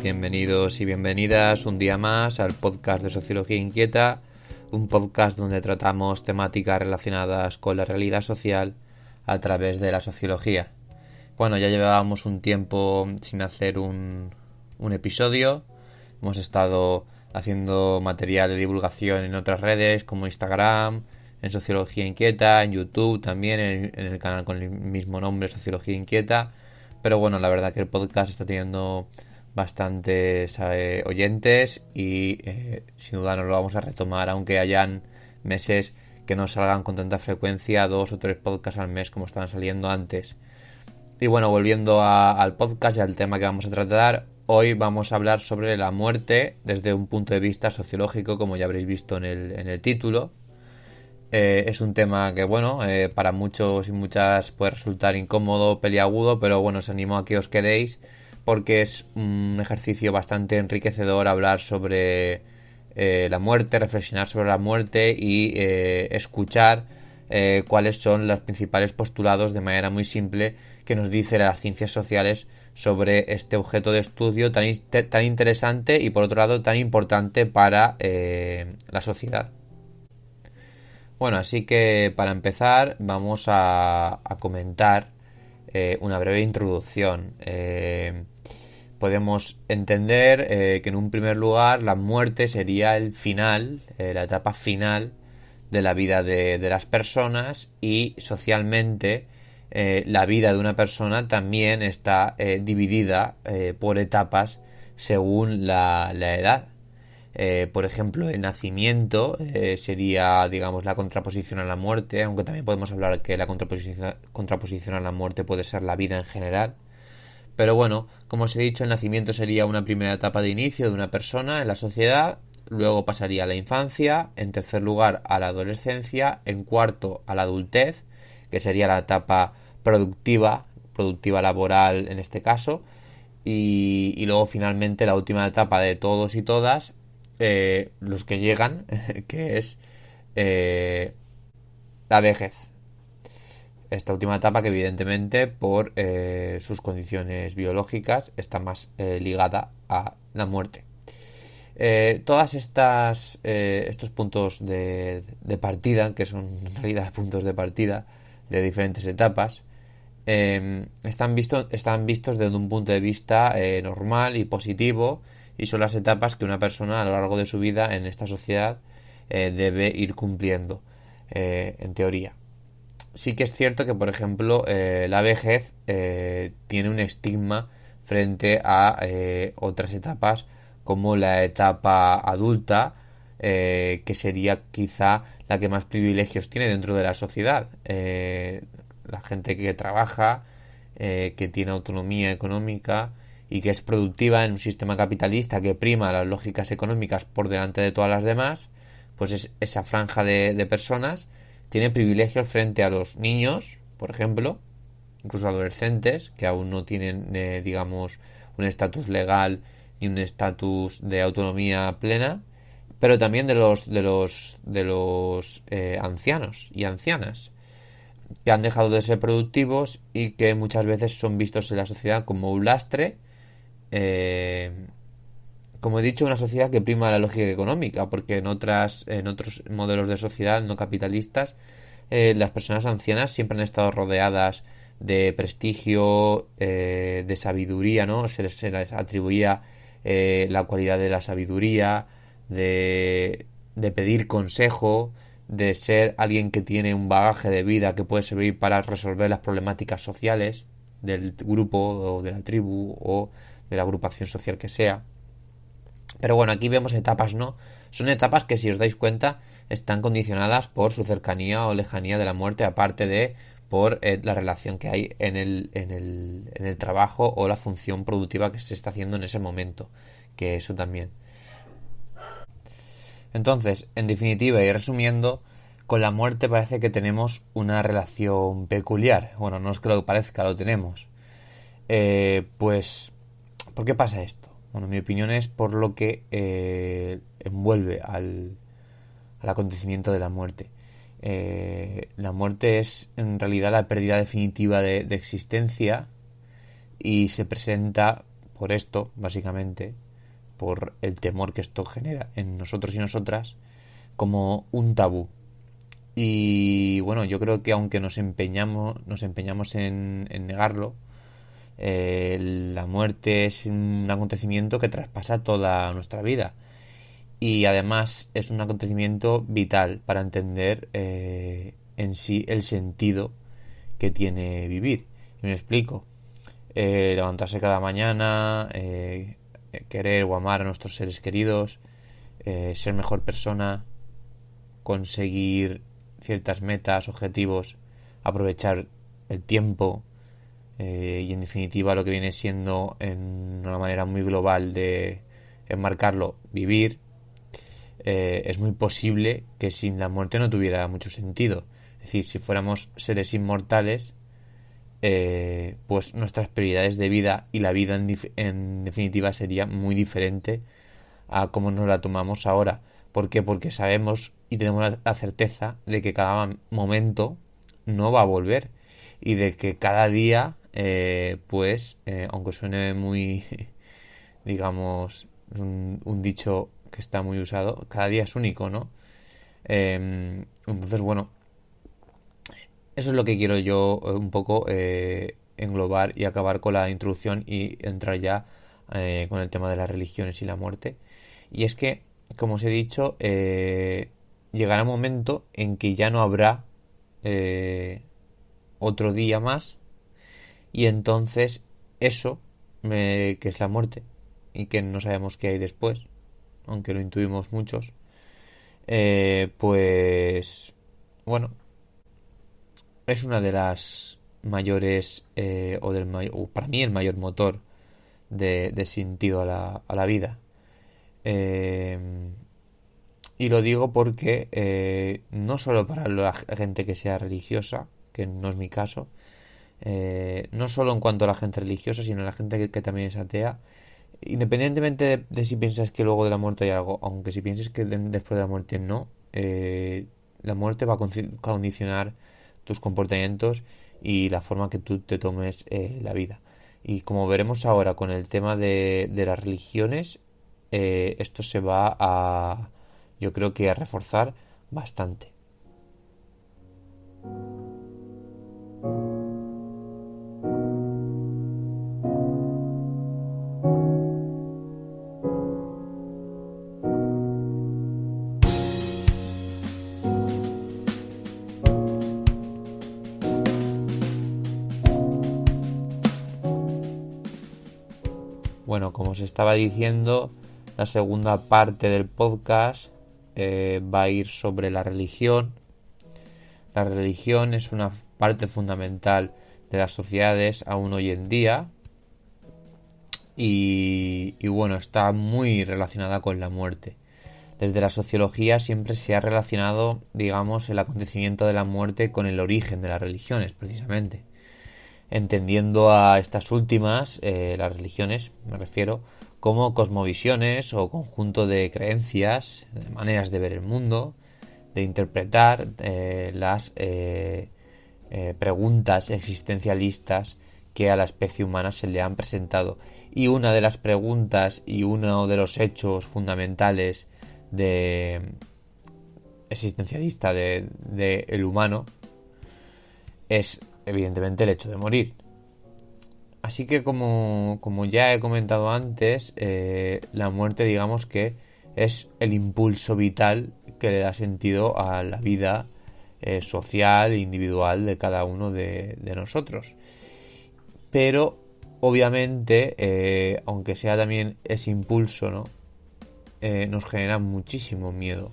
Bienvenidos y bienvenidas un día más al podcast de Sociología Inquieta, un podcast donde tratamos temáticas relacionadas con la realidad social a través de la sociología. Bueno, ya llevábamos un tiempo sin hacer un episodio. Hemos estado haciendo material de divulgación en otras redes como Instagram, en Sociología Inquieta, en YouTube también, en el canal con el mismo nombre, Sociología Inquieta. Pero bueno, la verdad que el podcast está teniendo bastantes oyentes y sin duda nos lo vamos a retomar, aunque hayan meses que no salgan con tanta frecuencia, 2 o 3 podcasts al mes como estaban saliendo antes. Y bueno, volviendo al podcast y al tema que vamos a tratar, hoy vamos a hablar sobre la muerte desde un punto de vista sociológico, como ya habréis visto en el título. Es un tema que, bueno, para muchos y muchas puede resultar incómodo, peliagudo, pero bueno, os animo a que os quedéis porque es un ejercicio bastante enriquecedor hablar sobre la muerte, reflexionar sobre la muerte y escuchar cuáles son los principales postulados de manera muy simple que nos dice las ciencias sociales sobre este objeto de estudio tan interesante y por otro lado tan importante para la sociedad. Bueno, así que para empezar vamos a comentar una breve introducción. Podemos entender que en un primer lugar la muerte sería el final, la etapa final de la vida de las personas, y socialmente la vida de una persona también está dividida por etapas según la edad. Por ejemplo, el nacimiento sería, digamos, la contraposición a la muerte, aunque también podemos hablar que la contraposición a la muerte puede ser la vida en general. Pero bueno, como os he dicho, el nacimiento sería una primera etapa de inicio de una persona en la sociedad, luego pasaría a la infancia, en tercer lugar a la adolescencia, en cuarto a la adultez, que sería la etapa productiva laboral en este caso, y luego finalmente la última etapa de todos y todas, los que llegan, que es la vejez. Esta última etapa que evidentemente por sus condiciones biológicas está más ligada a la muerte. Todas estos puntos de partida, que son en realidad puntos de partida de diferentes etapas, están vistos desde un punto de vista normal y positivo, y son las etapas que una persona a lo largo de su vida en esta sociedad debe ir cumpliendo, en teoría. Sí que es cierto que, por ejemplo, la vejez tiene un estigma frente a otras etapas como la etapa adulta, que sería quizá la que más privilegios tiene dentro de la sociedad. La gente que trabaja, que tiene autonomía económica y que es productiva en un sistema capitalista que prima las lógicas económicas por delante de todas las demás, pues esa franja de personas tiene privilegios frente a los niños, por ejemplo, incluso adolescentes, que aún no tienen, digamos, un estatus legal ni un estatus de autonomía plena, pero también de los ancianos y ancianas, que han dejado de ser productivos y que muchas veces son vistos en la sociedad como un lastre. Como he dicho, una sociedad que prima la lógica económica, porque en otros modelos de sociedad no capitalistas, las personas ancianas siempre han estado rodeadas de prestigio, de sabiduría, ¿no? Se les atribuía la cualidad de la sabiduría, de pedir consejo, de ser alguien que tiene un bagaje de vida que puede servir para resolver las problemáticas sociales del grupo o de la tribu o de la agrupación social que sea. Pero bueno, aquí vemos etapas, ¿no? Son etapas que, si os dais cuenta, están condicionadas por su cercanía o lejanía de la muerte, aparte de por la relación que hay en el trabajo o la función productiva que se está haciendo en ese momento, que eso también. Entonces, en definitiva y resumiendo, con la muerte parece que tenemos una relación peculiar. Bueno, no es que lo parezca, lo tenemos. Pues, ¿por qué pasa esto? Bueno, mi opinión es por lo que envuelve al acontecimiento de la muerte. La muerte es en realidad la pérdida definitiva de existencia, y se presenta por esto, básicamente, por el temor que esto genera en nosotros y nosotras, como un tabú. Y bueno, yo creo que aunque nos empeñamos en negarlo, la muerte es un acontecimiento que traspasa toda nuestra vida. Y además es un acontecimiento vital para entender en sí el sentido que tiene vivir. Y me explico. Levantarse cada mañana, querer o amar a nuestros seres queridos, ser mejor persona, conseguir ciertas metas, objetivos, aprovechar el tiempo, y en definitiva lo que viene siendo en una manera muy global de enmarcarlo, vivir, es muy posible que sin la muerte no tuviera mucho sentido. Es decir, si fuéramos seres inmortales, pues nuestras prioridades de vida y la vida en definitiva sería muy diferente a cómo nos la tomamos ahora. ¿Por qué? Porque sabemos y tenemos la certeza de que cada momento no va a volver y de que cada día, aunque suene muy, digamos, un dicho que está muy usado, cada día es único, ¿no? Entonces, bueno, eso es lo que quiero yo un poco englobar y acabar con la introducción y entrar ya con el tema de las religiones y la muerte. Y es que, como os he dicho, llegará un momento en que ya no habrá otro día más y entonces eso, que es la muerte y que no sabemos qué hay después, aunque lo intuimos muchos, pues bueno, es una de las mayores o para mí el mayor motor de sentido a la vida. Eh, y lo digo porque no solo para la gente que sea religiosa, que no es mi caso, no solo en cuanto a la gente religiosa, sino a la gente que también es atea, independientemente de si piensas que luego de la muerte hay algo, aunque si piensas que después de la muerte no, la muerte va a condicionar tus comportamientos y la forma que tú te tomes la vida. Y como veremos ahora con el tema de las religiones, esto se va a, yo creo que a reforzar bastante. Bueno, como os estaba diciendo, la segunda parte del podcast va a ir sobre la religión. La religión es una parte fundamental de las sociedades aún hoy en día y bueno, está muy relacionada con la muerte. Desde la sociología siempre se ha relacionado, digamos, el acontecimiento de la muerte con el origen de las religiones, precisamente. Entendiendo a estas últimas, las religiones, me refiero, como cosmovisiones o conjunto de creencias, de maneras de ver el mundo, de interpretar las preguntas existencialistas que a la especie humana se le han presentado. Y una de las preguntas y uno de los hechos fundamentales de existencialista de el humano es evidentemente el hecho de morir. Así que como ya he comentado antes, la muerte digamos que es el impulso vital que le da sentido a la vida social e individual de cada uno de nosotros. Pero obviamente, aunque sea también ese impulso, ¿no? Nos genera muchísimo miedo,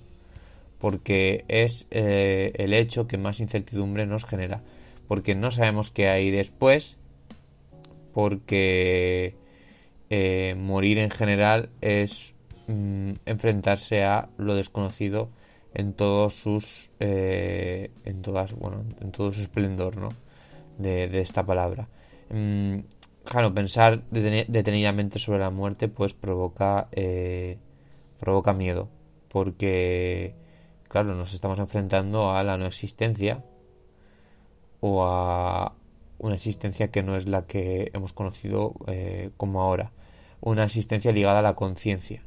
porque es el hecho que más incertidumbre nos genera, porque no sabemos qué hay después, porque morir en general es enfrentarse a lo desconocido en todos sus en todo su esplendor, ¿no? de esta palabra. Claro, pensar detenidamente sobre la muerte pues provoca miedo, porque claro, nos estamos enfrentando a la no existencia o a una existencia que no es la que hemos conocido como ahora. una existencia ligada a la conciencia.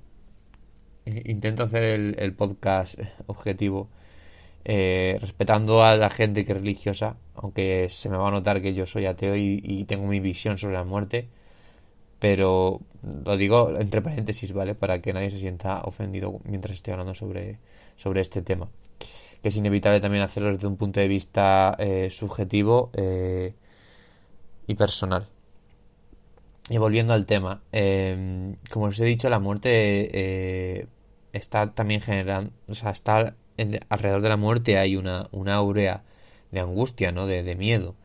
Intento hacer el podcast objetivo, respetando a la gente que es religiosa, aunque se me va a notar que yo soy ateo y tengo mi visión sobre la muerte, pero lo digo entre paréntesis, ¿vale? Para que nadie se sienta ofendido mientras estoy hablando sobre este tema, que es inevitable también hacerlo desde un punto de vista subjetivo y personal. Y volviendo al tema, como os he dicho, la muerte está también generando, o sea, alrededor de la muerte hay una aurea de angustia, ¿no? De miedo.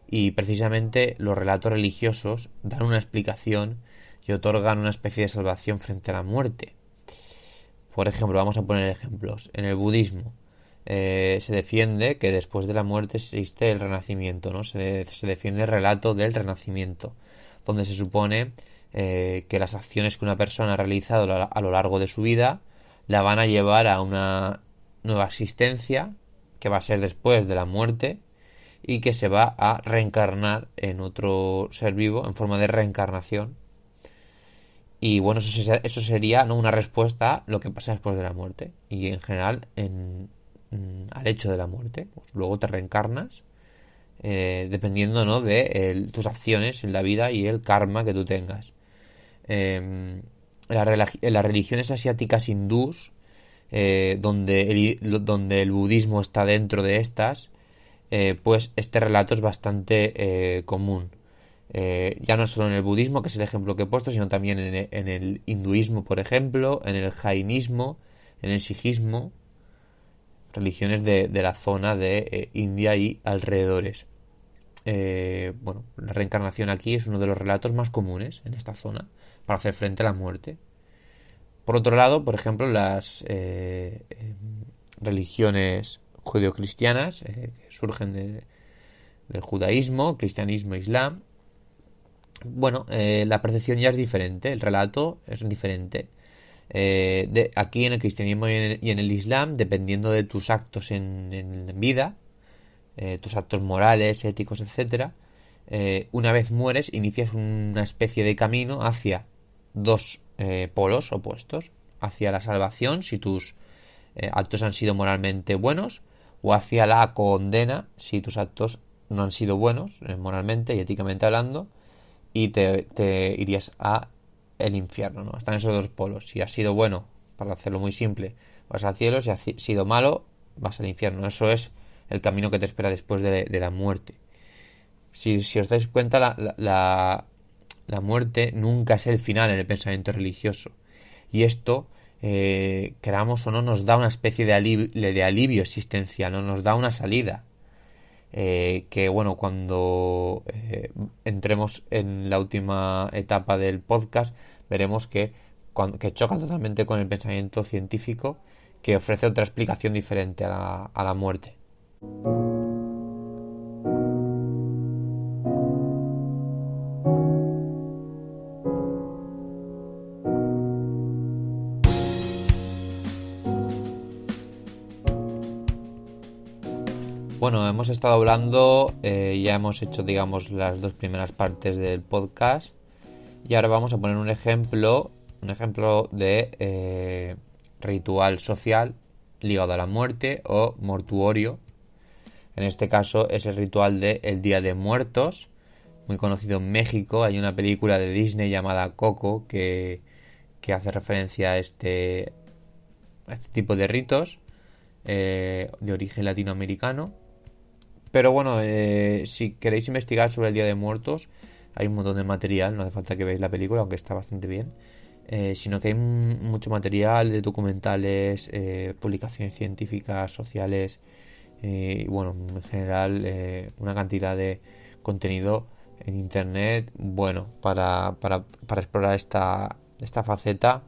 Y precisamente los relatos religiosos dan una explicación y otorgan una especie de salvación frente a la muerte. Por ejemplo, vamos a poner ejemplos. En el budismo se defiende que después de la muerte existe el renacimiento, ¿no? Se defiende el relato del renacimiento, donde se supone que las acciones que una persona ha realizado a lo largo de su vida la van a llevar a una nueva existencia que va a ser después de la muerte y que se va a reencarnar en otro ser vivo en forma de reencarnación. Y bueno, eso sería, ¿no?, una respuesta a lo que pasa después de la muerte y en general al hecho de la muerte. Pues luego te reencarnas dependiendo, ¿no?, de tus acciones en la vida y el karma que tú tengas. En las religiones asiáticas hindús, donde el budismo está dentro de estas, pues este relato es bastante común. Ya no solo en el budismo, que es el ejemplo que he puesto, sino también en el hinduismo, por ejemplo, en el jainismo, en el sijismo, religiones de la zona de India y alrededores. Bueno, la reencarnación aquí es uno de los relatos más comunes en esta zona para hacer frente a la muerte. Por otro lado, por ejemplo, las religiones judeocristianas que surgen del judaísmo, cristianismo, islam. Bueno, la percepción ya es diferente, el relato es diferente. Aquí en el cristianismo y en el islam, dependiendo de tus actos en vida, tus actos morales, éticos, etcétera, una vez mueres inicias una especie de camino hacia dos polos opuestos, hacia la salvación si tus actos han sido moralmente buenos, o hacia la condena si tus actos no han sido buenos moralmente y éticamente hablando, y te irías a el infierno, ¿no? Están esos dos polos. Si has sido bueno, para hacerlo muy simple, vas al cielo; si has sido malo, vas al infierno. Eso es el camino que te espera después de la muerte. Si os dais cuenta, la muerte nunca es el final en el pensamiento religioso. Y esto, queramos o no, nos da una especie de alivio existencial, ¿no? Nos da una salida. Que bueno, cuando entremos en la última etapa del podcast, veremos que choca totalmente con el pensamiento científico, que ofrece otra explicación diferente a la muerte. Bueno, hemos estado hablando, ya hemos hecho, digamos, las dos primeras partes del podcast, y ahora vamos a poner un ejemplo de ritual social ligado a la muerte o mortuorio. En este caso es el ritual del Día de Muertos, muy conocido en México. Hay una película de Disney llamada Coco que hace referencia a este tipo de ritos de origen latinoamericano. Pero bueno, si queréis investigar sobre el Día de Muertos, hay un montón de material, no hace falta que veáis la película, aunque está bastante bien, sino que hay mucho material de documentales, publicaciones científicas, sociales, y bueno, en general una cantidad de contenido en internet, bueno, para explorar esta faceta,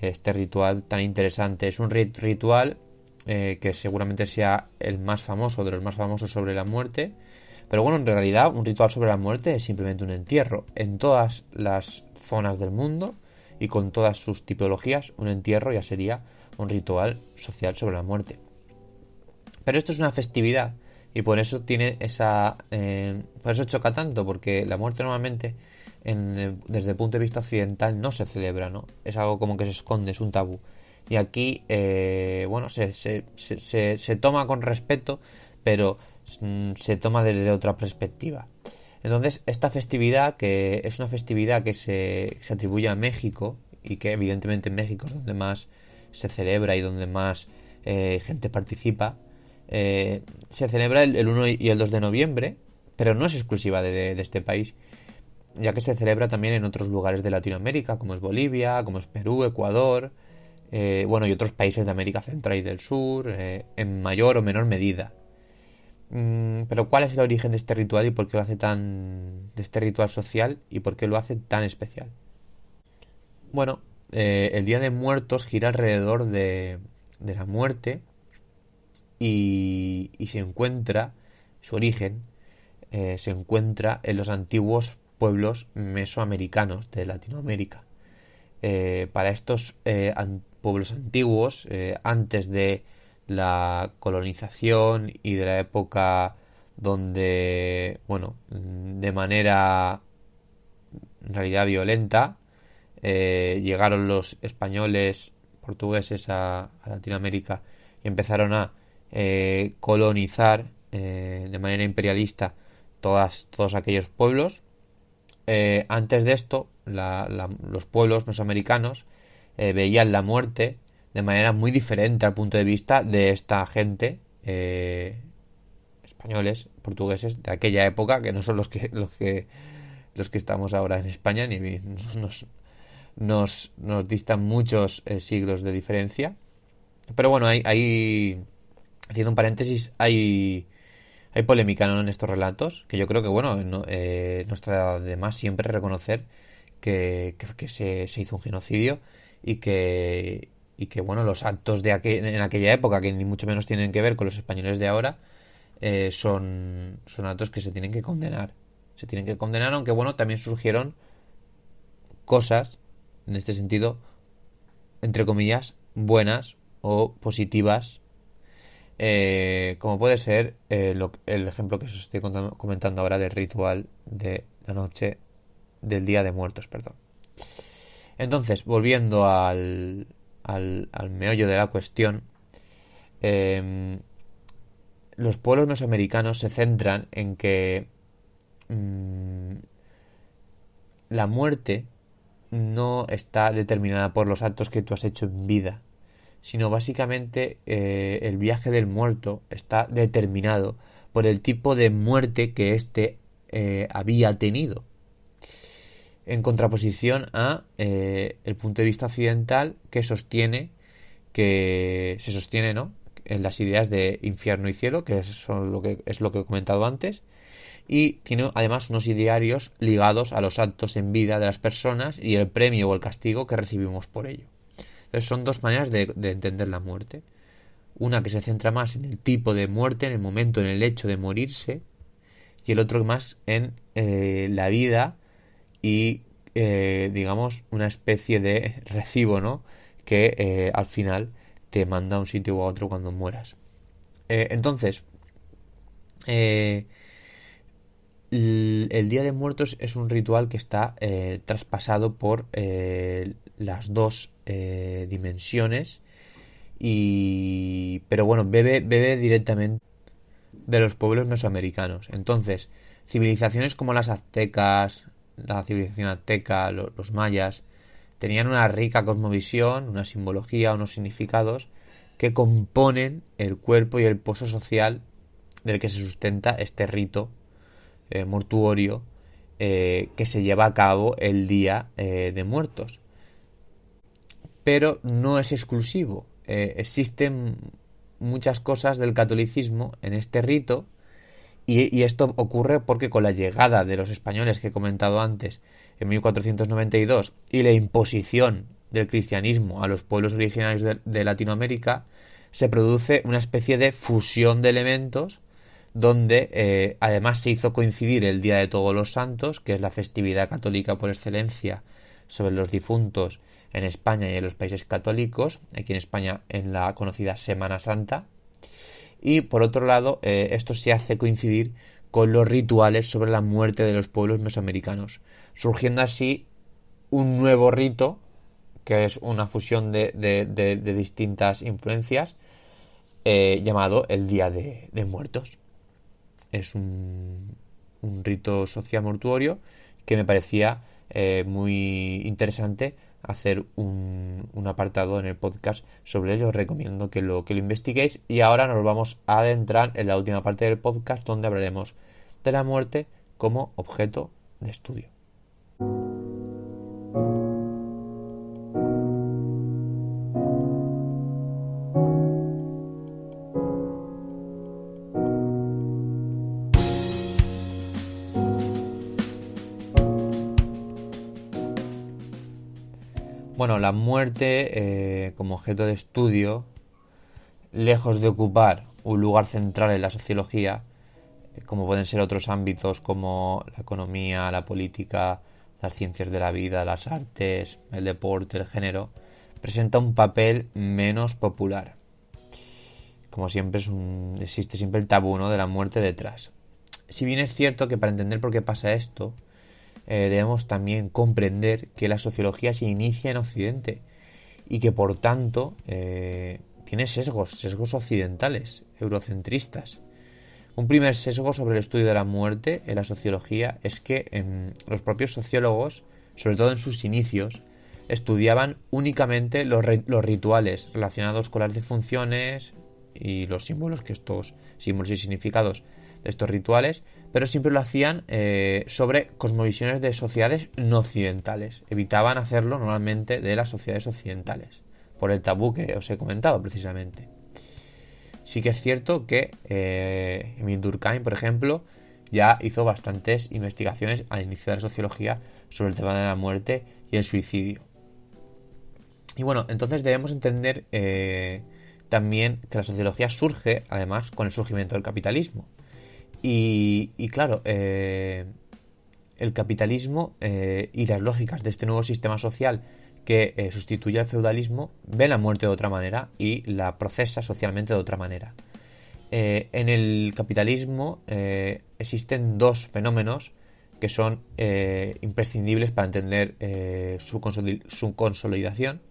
este ritual tan interesante. Es un ritual que seguramente sea el más famoso, de los más famosos sobre la muerte. Pero bueno, en realidad un ritual sobre la muerte es simplemente un entierro. En todas las zonas del mundo y con todas sus tipologías, un entierro ya sería un ritual social sobre la muerte. Pero esto es una festividad y por eso tiene por eso choca tanto, porque la muerte normalmente desde el punto de vista occidental no se celebra, ¿no? Es algo como que se esconde, es un tabú. Y aquí, bueno, se toma con respeto, pero se toma desde otra perspectiva. Entonces, esta festividad, que es una festividad que se atribuye a México, y que evidentemente en México es donde más se celebra y donde más gente participa, se celebra el 1 y el 2 de noviembre, pero no es exclusiva de este país, ya que se celebra también en otros lugares de Latinoamérica, como es Bolivia, como es Perú, Ecuador, bueno, y otros países de América Central y del Sur, en mayor o menor medida. Pero ¿cuál es el origen de este ritual y por qué lo hace de este ritual social y por qué lo hace tan especial? Bueno, el Día de Muertos gira alrededor de la muerte y se encuentra, su origen, se encuentra en los antiguos pueblos mesoamericanos de Latinoamérica. Para estos pueblos antiguos, antes de la colonización y de la época donde, bueno, de manera en realidad violenta, llegaron los españoles, portugueses a Latinoamérica y empezaron a colonizar de manera imperialista todos aquellos pueblos. Antes de esto, los pueblos mesoamericanos veían la muerte de manera muy diferente al punto de vista de esta gente, españoles, portugueses de aquella época, que no son los que estamos ahora en España, ni nos distan muchos siglos de diferencia. Pero bueno, haciendo un paréntesis, hay polémica, ¿no?, en estos relatos, que yo creo que, bueno, no está de más siempre reconocer que se hizo un genocidio y que bueno, los actos en aquella época, que ni mucho menos tienen que ver con los españoles de ahora, son actos que se tienen que condenar. Se tienen que condenar, aunque bueno, también surgieron cosas, en este sentido, entre comillas, buenas o positivas, como puede ser el ejemplo que os estoy comentando ahora del ritual de la noche del Día de Muertos, perdón. Entonces, volviendo al meollo de la cuestión, los pueblos mesoamericanos se centran en que la muerte no está determinada por los actos que tú has hecho en vida, sino básicamente el viaje del muerto está determinado por el tipo de muerte que éste había tenido, en contraposición a el punto de vista occidental que se sostiene, ¿no?, en las ideas de infierno y cielo, que es lo que he comentado antes, y tiene además unos idearios ligados a los actos en vida de las personas y el premio o el castigo que recibimos por ello. Entonces son dos maneras de entender la muerte. Una que se centra más en el tipo de muerte, en el momento, en el hecho de morirse, y el otro más en la vida y, digamos, una especie de recibo, ¿no?, que al final te manda a un sitio u a otro cuando mueras. Entonces, el Día de Muertos es un ritual que está traspasado por las dos dimensiones, pero bueno, bebe directamente de los pueblos mesoamericanos. Entonces, civilizaciones como las aztecas, la civilización azteca, los mayas, tenían una rica cosmovisión, una simbología, unos significados que componen el cuerpo y el pozo social del que se sustenta este rito mortuorio que se lleva a cabo el Día de Muertos. Pero no es exclusivo. Existen muchas cosas del catolicismo en este rito y esto ocurre porque con la llegada de los españoles que he comentado antes en 1492 y la imposición del cristianismo a los pueblos originarios de Latinoamérica, se produce una especie de fusión de elementos donde además se hizo coincidir el Día de Todos los Santos, que es la festividad católica por excelencia sobre los difuntos en España y en los países católicos, aquí en España en la conocida Semana Santa, y por otro lado esto se hace coincidir con los rituales sobre la muerte de los pueblos mesoamericanos. surgiendo así un nuevo rito, que es una fusión de distintas influencias, llamado el Día de Muertos. Es un rito social mortuorio que me parecía muy interesante hacer un apartado en el podcast sobre ello. Os recomiendo que lo investiguéis. Y ahora nos vamos a adentrar en la última parte del podcast, donde hablaremos de la muerte como objeto de estudio. Bueno, la muerte como objeto de estudio, lejos de ocupar un lugar central en la sociología, como pueden ser otros ámbitos como la economía, la política, las ciencias de la vida, las artes, el deporte, el género, presenta un papel menos popular. Como siempre existe siempre el tabú, ¿no?, de la muerte detrás. Si bien es cierto que para entender por qué pasa esto, debemos también comprender que la sociología se inicia en Occidente y que por tanto tiene sesgos occidentales, eurocentristas. Un primer sesgo sobre el estudio de la muerte en la sociología es que los propios sociólogos, sobre todo en sus inicios, estudiaban únicamente los rituales relacionados con las defunciones y los símbolos símbolos y significados de estos rituales, pero siempre lo hacían sobre cosmovisiones de sociedades no occidentales. Evitaban hacerlo normalmente de las sociedades occidentales, por el tabú que os he comentado precisamente. Sí que es cierto que Emile Durkheim, por ejemplo, ya hizo bastantes investigaciones al inicio de la sociología sobre el tema de la muerte y el suicidio. Y bueno, entonces debemos entender también que la sociología surge, además, con el surgimiento del capitalismo. Y claro, el capitalismo y las lógicas de este nuevo sistema social que sustituye al feudalismo ve la muerte de otra manera y la procesa socialmente de otra manera. En el capitalismo existen dos fenómenos que son imprescindibles para entender su consolidación.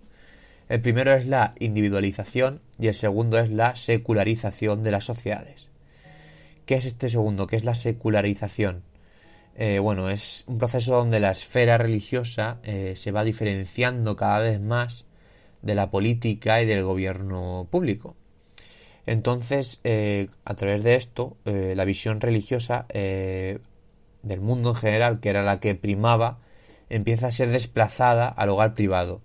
El primero es la individualización y el segundo es la secularización de las sociedades. ¿Qué es este segundo? ¿Qué es la secularización? Bueno, es un proceso donde la esfera religiosa se va diferenciando cada vez más de la política y del gobierno público. Entonces, a través de esto, la visión religiosa del mundo en general, que era la que primaba, empieza a ser desplazada al hogar privado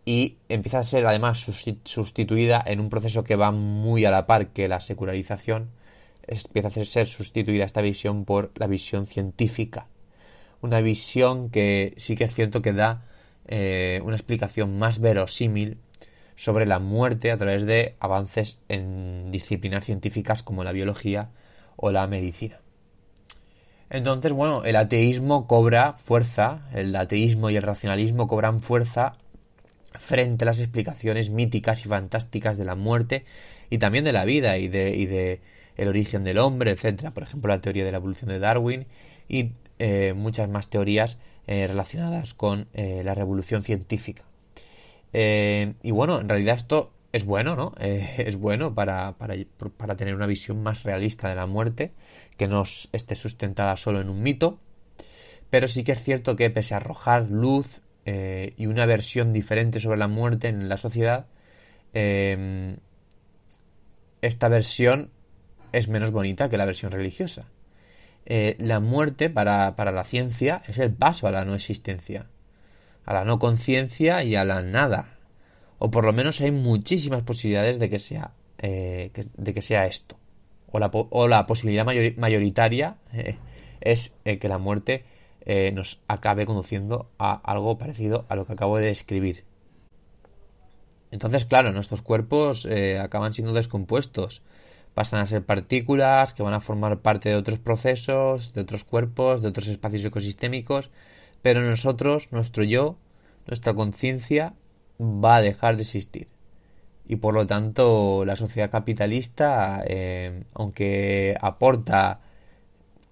y empieza a ser además sustituida en un proceso que va muy a la par que la secularización. Empieza a ser sustituida esta visión por la visión científica. Una visión que sí que es cierto que da una explicación más verosímil sobre la muerte a través de avances en disciplinas científicas como la biología o la medicina. Entonces, bueno, el ateísmo cobra fuerza, el ateísmo y el racionalismo cobran fuerza frente a las explicaciones míticas y fantásticas de la muerte y también de la vida y de el origen del hombre, etcétera. Por ejemplo, la teoría de la evolución de Darwin y muchas más teorías relacionadas con la revolución científica. Y bueno, en realidad esto es bueno, ¿no? Es bueno para tener una visión más realista de la muerte, que no esté sustentada solo en un mito, pero sí que es cierto que pese a arrojar luz y una versión diferente sobre la muerte en la sociedad, esta versión es menos bonita que la versión religiosa. La muerte para la ciencia es el paso a la no existencia, a la no conciencia y a la nada. O por lo menos hay muchísimas posibilidades de que sea esto. O la posibilidad mayoritaria es que la muerte nos acabe conduciendo a algo parecido a lo que acabo de describir. Entonces, claro, nuestros cuerpos acaban siendo descompuestos. Pasan a ser partículas que van a formar parte de otros procesos, de otros cuerpos, de otros espacios ecosistémicos, pero nosotros, nuestro yo, nuestra conciencia va a dejar de existir. Y por lo tanto, la sociedad capitalista, aunque aporta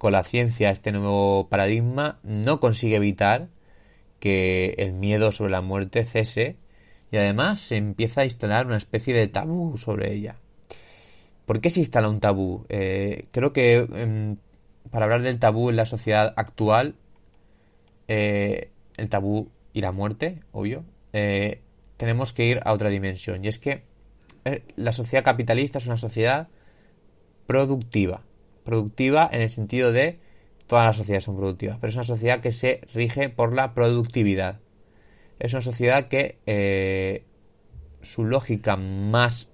con la ciencia, este nuevo paradigma, no consigue evitar que el miedo sobre la muerte cese y además se empieza a instalar una especie de tabú sobre ella. ¿Por qué se instala un tabú? Creo que para hablar del tabú en la sociedad actual, el tabú y la muerte, obvio, tenemos que ir a otra dimensión. Y es que la sociedad capitalista es una sociedad productiva. Productiva en el sentido de todas las sociedades son productivas, pero es una sociedad que se rige por la productividad. Es una sociedad que su lógica más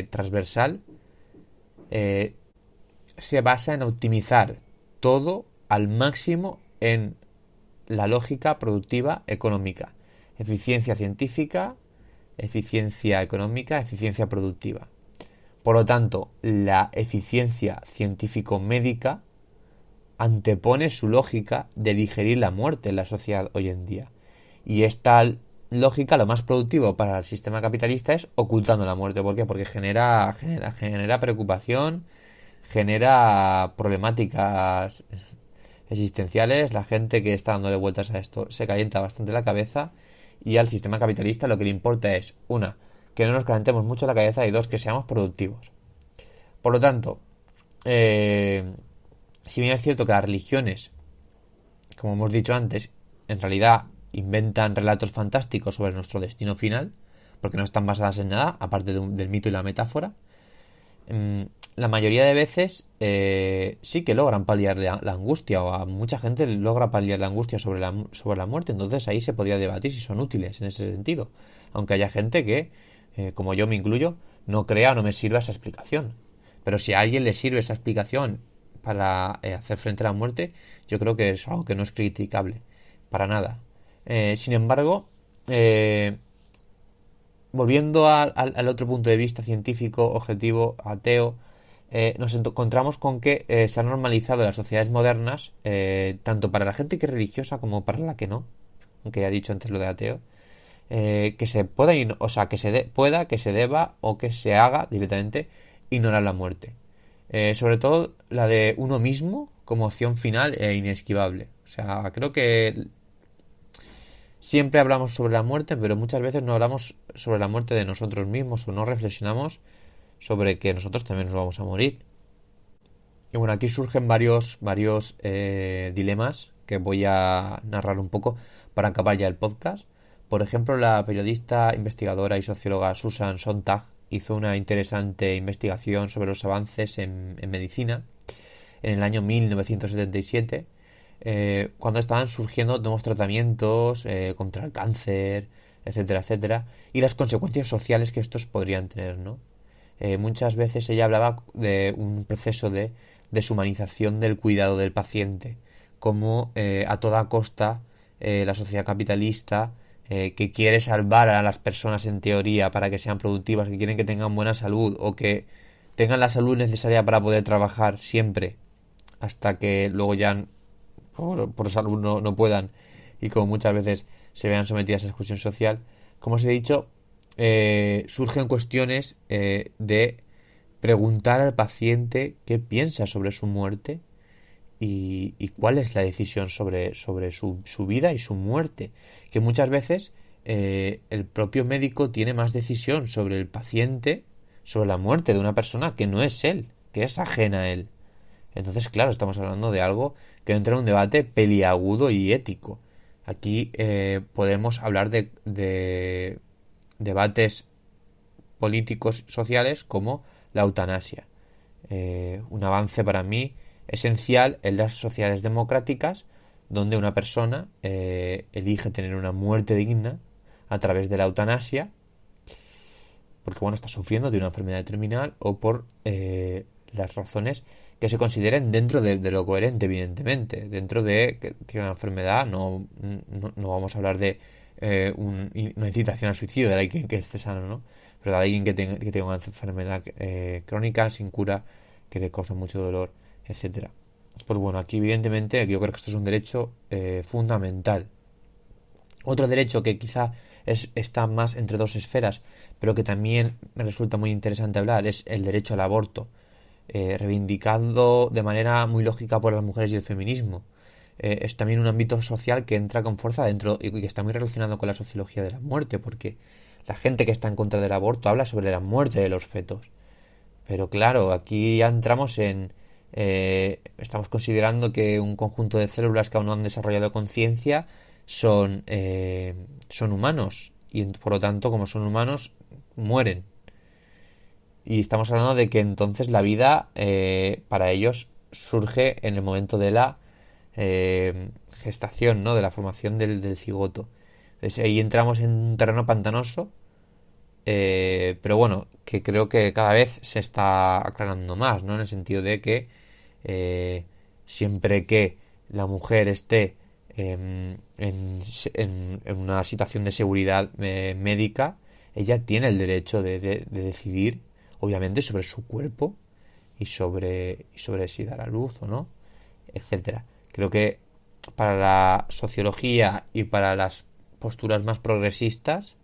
transversal se basa en optimizar todo al máximo en la lógica productiva económica. Eficiencia científica, eficiencia económica, eficiencia productiva. Por lo tanto, la eficiencia científico-médica antepone su lógica de digerir la muerte en la sociedad hoy en día. Y esta lógica, lo más productivo para el sistema capitalista es ocultando la muerte. ¿Por qué? Porque genera preocupación, genera problemáticas existenciales. La gente que está dándole vueltas a esto se calienta bastante la cabeza y al sistema capitalista lo que le importa es, una, que no nos calentemos mucho la cabeza y dos, que seamos productivos. Por lo tanto, si bien es cierto que las religiones, como hemos dicho antes, en realidad inventan relatos fantásticos sobre nuestro destino final, porque no están basadas en nada, aparte del mito y la metáfora, la mayoría de veces sí que logran paliar la angustia, o a mucha gente logra paliar la angustia sobre la muerte. Entonces ahí se podría debatir si son útiles en ese sentido, aunque haya gente que, como yo me incluyo, no crea o no me sirva esa explicación. Pero si a alguien le sirve esa explicación para hacer frente a la muerte, yo creo que es algo que no es criticable para nada. Sin embargo, volviendo al otro punto de vista científico, objetivo, ateo, nos encontramos con que se ha normalizado en las sociedades modernas, tanto para la gente que es religiosa como para la que no, aunque ya he dicho antes lo de ateo, que se pueda, o sea, que se deba o que se haga directamente ignorar la muerte. Sobre todo la de uno mismo como opción final e inesquivable. O sea, creo que siempre hablamos sobre la muerte, pero muchas veces no hablamos sobre la muerte de nosotros mismos o no reflexionamos sobre que nosotros también nos vamos a morir. Y bueno, aquí surgen varios dilemas que voy a narrar un poco para acabar ya el podcast. Por ejemplo, la periodista, investigadora y socióloga Susan Sontag hizo una interesante investigación sobre los avances en medicina en el año 1977, cuando estaban surgiendo nuevos tratamientos contra el cáncer, etcétera, etcétera, y las consecuencias sociales que estos podrían tener, ¿no? Muchas veces ella hablaba de un proceso de deshumanización del cuidado del paciente, como a toda costa la sociedad capitalista que quiere salvar a las personas en teoría para que sean productivas, que quieren que tengan buena salud o que tengan la salud necesaria para poder trabajar siempre, hasta que luego ya por salud no puedan y como muchas veces se vean sometidas a exclusión social. Como os he dicho, surgen cuestiones de preguntar al paciente qué piensa sobre su muerte y cuál es la decisión sobre su vida y su muerte, que muchas veces el propio médico tiene más decisión sobre el paciente, sobre la muerte de una persona que no es él, que es ajena a él. Entonces, claro, estamos hablando de algo que entra en un debate peliagudo y ético. Aquí podemos hablar de debates políticos sociales como la eutanasia. Un avance para mí esencial en las sociedades democráticas donde una persona elige tener una muerte digna a través de la eutanasia porque bueno, está sufriendo de una enfermedad terminal o por las razones que se consideren dentro de lo coherente, evidentemente. Dentro de que tiene una enfermedad, no vamos a hablar de una incitación al suicidio de alguien que esté sano, ¿no? Pero de alguien que tenga una enfermedad crónica, sin cura, que le causa mucho dolor, etcétera. Pues bueno, aquí evidentemente yo creo que esto es un derecho fundamental. Otro derecho que quizá está más entre dos esferas, pero que también me resulta muy interesante hablar, es el derecho al aborto. reivindicado de manera muy lógica por las mujeres y el feminismo. Es también un ámbito social que entra con fuerza dentro y que está muy relacionado con la sociología de la muerte, porque la gente que está en contra del aborto habla sobre la muerte de los fetos. Pero claro, aquí ya entramos en... estamos considerando que un conjunto de células que aún no han desarrollado conciencia son humanos y por lo tanto, como son humanos, mueren. Y estamos hablando de que entonces la vida para ellos surge en el momento de la gestación, ¿no? De la formación del cigoto. Entonces ahí entramos en un terreno pantanoso, pero bueno, que creo que cada vez se está aclarando más, ¿no? En el sentido de que siempre que la mujer esté en una situación de seguridad médica, ella tiene el derecho de decidir, obviamente, sobre su cuerpo y sobre si dar a luz o no, etcétera. Creo que para la sociología y para las posturas más progresistas,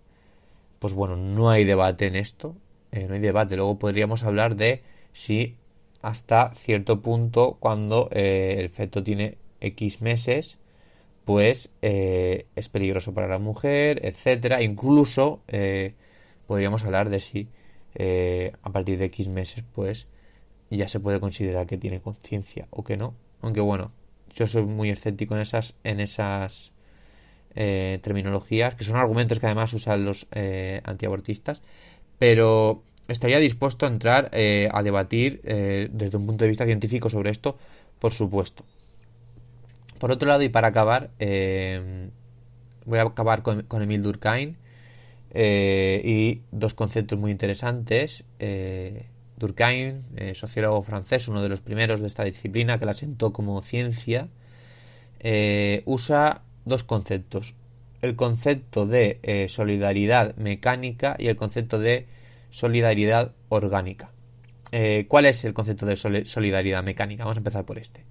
pues bueno, no hay debate en esto, no hay debate. Luego podríamos hablar de si hasta cierto punto, cuando el feto tiene X meses, pues es peligroso para la mujer, etcétera. Incluso podríamos hablar de si a partir de X meses, pues ya se puede considerar que tiene conciencia o que no. Aunque bueno, yo soy muy escéptico en esas terminologías, que son argumentos que además usan los antiabortistas, pero estaría dispuesto a entrar a debatir desde un punto de vista científico sobre esto, por supuesto. Por otro lado, y para acabar, voy a acabar con Émile Durkheim y dos conceptos muy interesantes. Durkheim, sociólogo francés, uno de los primeros de esta disciplina que la sentó como ciencia, usa dos conceptos: el concepto de solidaridad mecánica y el concepto de solidaridad orgánica. ¿Cuál es el concepto de solidaridad mecánica? Vamos a empezar por este.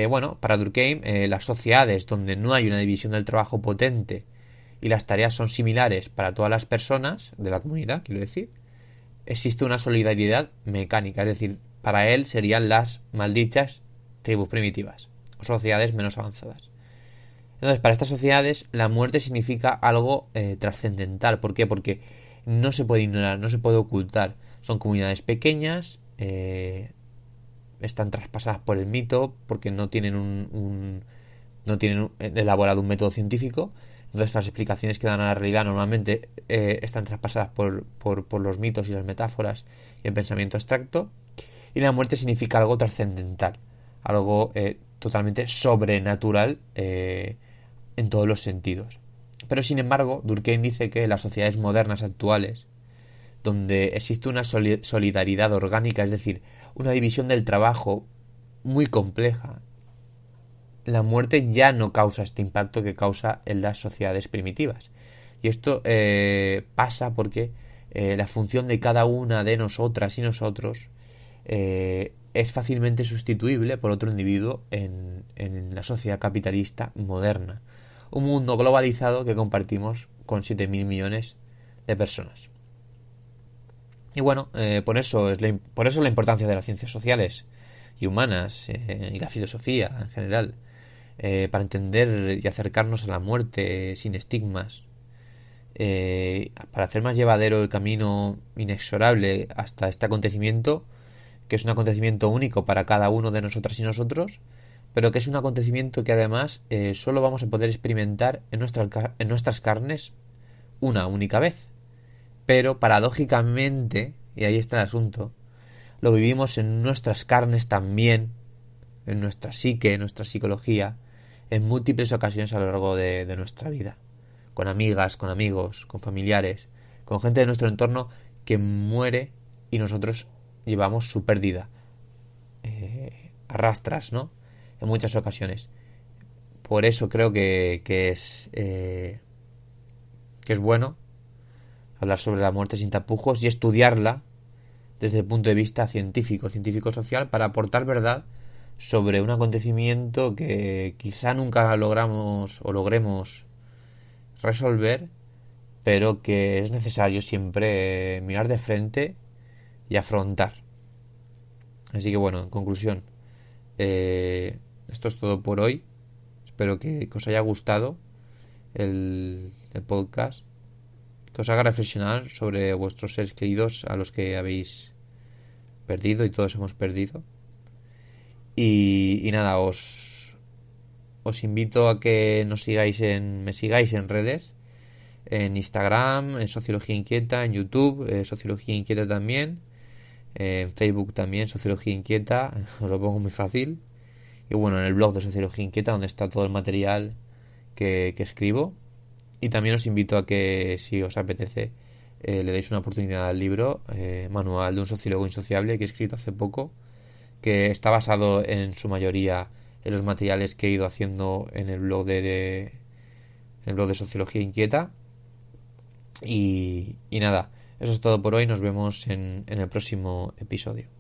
Bueno, para Durkheim, las sociedades donde no hay una división del trabajo potente y las tareas son similares para todas las personas de la comunidad, quiero decir, existe una solidaridad mecánica, es decir, para él serían las maldichas tribus primitivas o sociedades menos avanzadas. Entonces, para estas sociedades, la muerte significa algo trascendental. ¿Por qué? Porque no se puede ignorar, no se puede ocultar. Son comunidades pequeñas, están traspasadas por el mito, porque no tienen no tienen elaborado un método científico. Entonces, las explicaciones que dan a la realidad normalmente están traspasadas por los mitos y las metáforas y el pensamiento abstracto. Y la muerte significa algo trascendental, algo totalmente sobrenatural en todos los sentidos. Pero sin embargo, Durkheim dice que las sociedades modernas actuales, donde existe una solidaridad orgánica, es decir, una división del trabajo muy compleja, la muerte ya no causa este impacto que causa en las sociedades primitivas. Y esto pasa porque la función de cada una de nosotras y nosotros es fácilmente sustituible por otro individuo en la sociedad capitalista moderna. Un mundo globalizado que compartimos con 7.000 millones de personas. Y bueno, por eso la importancia de las ciencias sociales y humanas y la filosofía en general, para entender y acercarnos a la muerte sin estigmas, para hacer más llevadero el camino inexorable hasta este acontecimiento, que es un acontecimiento único para cada uno de nosotras y nosotros, pero que es un acontecimiento que además solo vamos a poder experimentar en nuestras carnes una única vez. Pero paradójicamente, y ahí está el asunto, lo vivimos en nuestras carnes también, en nuestra psique, en nuestra psicología, en múltiples ocasiones a lo largo de nuestra vida. Con amigas, con amigos, con familiares, con gente de nuestro entorno que muere y nosotros llevamos su pérdida arrastras, ¿no? En muchas ocasiones. Por eso creo que es bueno hablar sobre la muerte sin tapujos y estudiarla desde el punto de vista científico-social, para aportar verdad sobre un acontecimiento que quizá nunca logremos resolver, pero que es necesario siempre mirar de frente y afrontar. Así que bueno, en conclusión, esto es todo por hoy. Espero que os haya gustado el podcast, que os haga reflexionar sobre vuestros seres queridos a los que habéis perdido y todos hemos perdido. Y nada, os invito a que me sigáis en redes, en Instagram, en Sociología Inquieta, en YouTube, Sociología Inquieta también, en Facebook también, Sociología Inquieta, os lo pongo muy fácil. Y bueno, en el blog de Sociología Inquieta, donde está todo el material que escribo. Y también os invito a que, si os apetece, le deis una oportunidad al libro Manual de un sociólogo insociable, que he escrito hace poco, que está basado en su mayoría en los materiales que he ido haciendo en el blog en el blog de Sociología Inquieta. Y nada, eso es todo por hoy. Nos vemos en el próximo episodio.